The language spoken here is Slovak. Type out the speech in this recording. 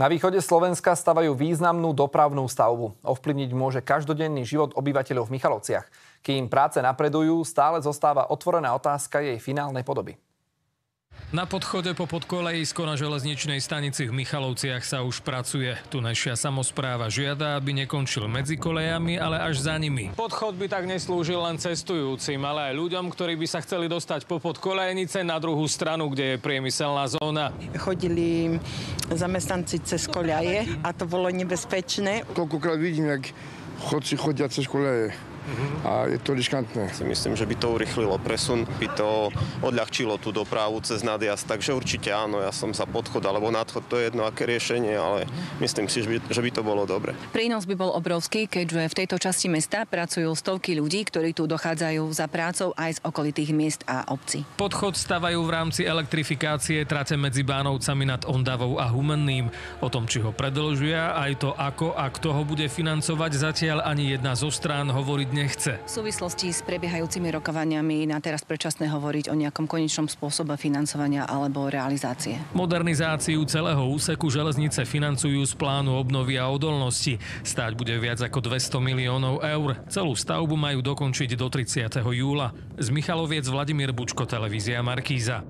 Na východe Slovenska stavajú významnú dopravnú stavbu. Ovplyvniť môže každodenný život obyvateľov v Michalovciach. Kým práce napredujú, stále zostáva otvorená otázka jej finálnej podoby. Na podchode po podkolejisko na železničnej stanici v Michalovciach sa už pracuje. Tunajšia samospráva žiada, aby nekončil medzi kolejami, ale až za nimi. Podchod by tak neslúžil len cestujúcim, ale aj ľuďom, ktorí by sa chceli dostať popod kolejnice na druhú stranu, kde je priemyselná zóna. Chodili zamestnanci cez koľaje a to bolo nebezpečné. Koľkokrát vidím, jak chodci chodia cez koleje. A je to riskantné. Myslím, že by to urýchlilo presun, by to odľahčilo tú dopravu cez nadjazd, takže určite áno, ja som za podchod alebo nadchod, to je jedno aké riešenie, ale myslím si, že by to bolo dobre. Prínos by bol obrovský, keďže v tejto časti mesta pracujú stovky ľudí, ktorí tu dochádzajú za prácou aj z okolitých miest a obcí. Podchod stavajú v rámci elektrifikácie trate medzi Bánovcami nad Ondavou a Humenným. O tom, či ho predĺžia, aj to ako a kto ho bude financovať, zatiaľ ani jedna zo strán hovoriť nechce. V súvislosti s prebiehajúcimi rokovaniami na teraz predčasné hovoriť o nejakom konečnom spôsobe financovania alebo realizácie. Modernizáciu celého úseku železnice financujú z plánu obnovy a odolnosti. Stáť bude viac ako 200 miliónov eur. Celú stavbu majú dokončiť do 30. júla. Z Michaloviec Vladimír Bučko, televízia Markíza.